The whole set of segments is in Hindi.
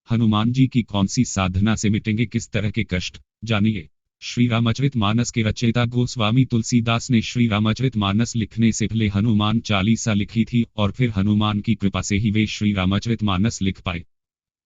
हनुमान जी की कौन सी साधना से मिटेंगे किस तरह के कष्ट, जानिए। श्री रामचरितमानस के रचयिता गोस्वामी तुलसीदास ने श्री रामचरितमानस लिखने से पहले हनुमान चालीसा लिखी थी और फिर हनुमान की कृपा से ही वे श्री रामचरितमानस लिख पाए।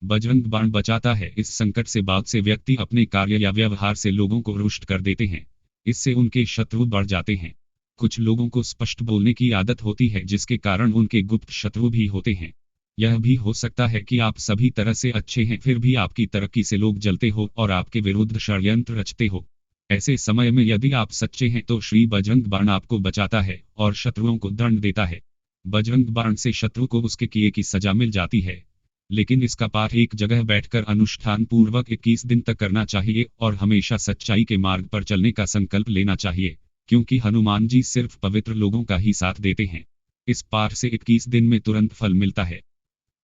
बजरंग बाण बचाता है। इस संकट से बहुत से व्यक्ति अपने कार्य या व्यवहार से लोगों को रुष्ट कर देते हैं। इससे उनके शत्रु बढ़ जाते हैं। कुछ लोगों को स्पष्ट बोलने की आदत होती है जिसके कारण उनके गुप्त शत्रु भी होते हैं। यह भी हो सकता है कि आप सभी तरह से अच्छे हैं फिर भी आपकी तरक्की से लोग जलते हो और आपके विरुद्ध षड्यंत्र रचते हो। ऐसे समय में यदि आप सच्चे हैं तो श्री बजरंग बाण आपको बचाता है और शत्रुओं को दंड देता है। बजरंग बाण से शत्रु को उसके किए की सजा मिल जाती है। लेकिन इसका पाठ एक जगह बैठकर अनुष्ठान पूर्वक 21 दिन तक करना चाहिए और हमेशा सच्चाई के मार्ग पर चलने का संकल्प लेना चाहिए, क्योंकि हनुमान जी सिर्फ पवित्र लोगों का ही साथ देते हैं। इस पाठ से 21 दिन में तुरंत फल मिलता है।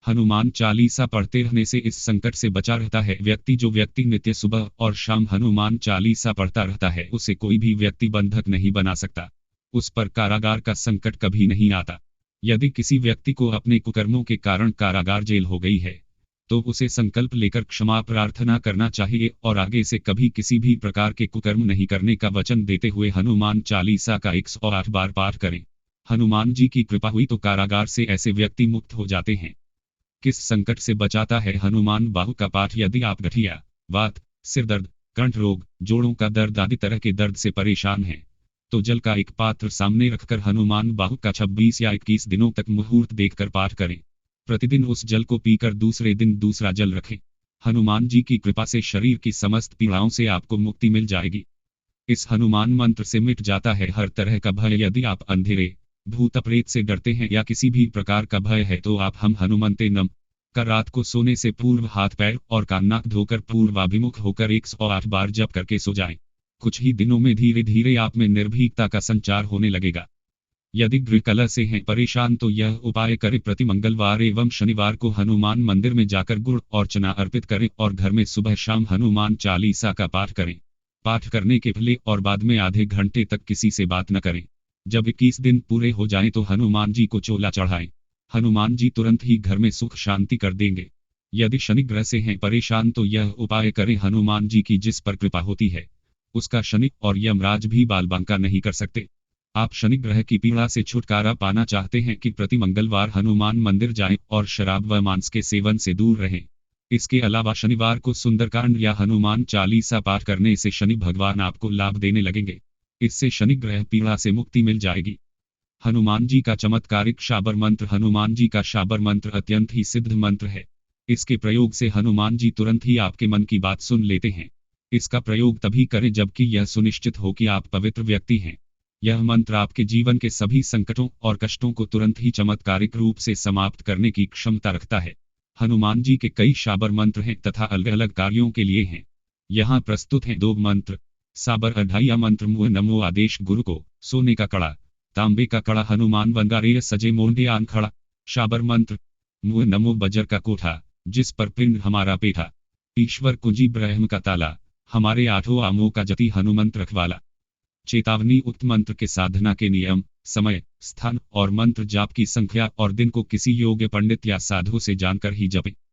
हनुमान चालीसा पढ़ते रहने से इस संकट से बचा रहता है। जो व्यक्ति नित्य सुबह और शाम हनुमान चालीसा पढ़ता रहता है उसे कोई भी व्यक्ति बंधक नहीं बना सकता। उस पर कारागार का संकट कभी नहीं आता। यदि किसी व्यक्ति को अपने कुकर्मों के कारण कारागार जेल हो गई है तो उसे संकल्प लेकर क्षमा प्रार्थना करना चाहिए और आगे से कभी किसी भी प्रकार के कुकर्म नहीं करने का वचन देते हुए हनुमान चालीसा का 108 बार पाठ करें। हनुमान जी की कृपा हुई तो कारागार से ऐसे व्यक्ति मुक्त हो जाते हैं। किस संकट से बचाता है हनुमान बाहु का पाठ? यदि आप गठिया, वात, सिर दर्द, कंठ रोग, जोड़ों का दर्द आदि तरह के दर्द से परेशान हैं तो जल का एक पात्र सामने रखकर हनुमान बाहु का 26 या 21 दिनों तक मुहूर्त देखकर पाठ करें। प्रतिदिन उस जल को पीकर दूसरे दिन दूसरा जल रखें। हनुमान जी की कृपा से शरीर की समस्त पीड़ाओं से आपको मुक्ति मिल जाएगी। इस हनुमान मंत्र से मिट जाता है हर तरह का भय। यदि आप अंधेरे, भूत प्रेत से डरते हैं या किसी भी प्रकार का भय है तो आप हम हनुमंते नम कर रात को सोने से पूर्व हाथ पैर और कान नाक धोकर पूर्वाभिमुख होकर 108 बार जप करके सो जाएं। कुछ ही दिनों में धीरे धीरे आप में निर्भीकता का संचार होने लगेगा। यदि गृह कलह से हैं परेशान तो यह उपाय करें। प्रति मंगलवार एवं शनिवार को हनुमान मंदिर में जाकर गुड़ और चना अर्पित करें और घर में सुबह शाम हनुमान चालीसा का पाठ करें। पाठ करने के पहले और बाद में आधे घंटे तक किसी से बात न करें। जब 21 दिन पूरे हो जाएं तो हनुमान जी को चोला चढ़ाएं। हनुमान जी तुरंत ही घर में सुख शांति कर देंगे। यदि शनि ग्रह से हैं परेशान तो यह उपाय करें। हनुमान जी की जिस पर कृपा होती है उसका शनि और यमराज भी बाल बांका नहीं कर सकते। आप शनि ग्रह की पीड़ा से छुटकारा पाना चाहते हैं कि प्रति मंगलवार हनुमान मंदिर जाएं और शराब व मांस के सेवन से दूर रहें। इसके अलावा शनिवार को सुंदरकांड या हनुमान चालीसा पाठ करने से शनि भगवान आपको लाभ देने लगेंगे। इससे शनि ग्रह पीड़ा से मुक्ति मिल जाएगी। हनुमान जी का चमत्कारिक शाबर मंत्र। हनुमान जी का शाबर मंत्र अत्यंत ही सिद्ध मंत्र है। इसके प्रयोग से हनुमान जी तुरंत ही आपके मन की बात सुन लेते हैं। इसका प्रयोग तभी करें जबकि यह सुनिश्चित हो कि आप पवित्र व्यक्ति हैं। यह मंत्र आपके जीवन के सभी संकटों और कष्टों को तुरंत ही चमत्कारिक रूप से समाप्त करने की क्षमता रखता है। हनुमान जी के कई शाबर मंत्र हैं तथा अलग अलग कार्यों के लिए हैं। यहाँ प्रस्तुत हैं 2 मंत्र। साबर अढ़ाइया मंत्र। मुँह नमो आदेश गुरु को, सोने का कड़ा, तांबे का कड़ा हनुमान वंगारे सजे मोंडे आन खड़ा। शाबर मंत्र। मुँह नमो बजर का कोठा, जिस पर पिंड हमारा पेठा। ईश्वर कुंजी ब्रह्म का ताला, हमारे 8 आमों का जति हनुमंत रखवाला। चेतावनी। उक्त मंत्र के साधना के नियम, समय, स्थान और मंत्र जाप की संख्या और दिन को किसी योग्य पंडित या साधु से जानकर ही जपें।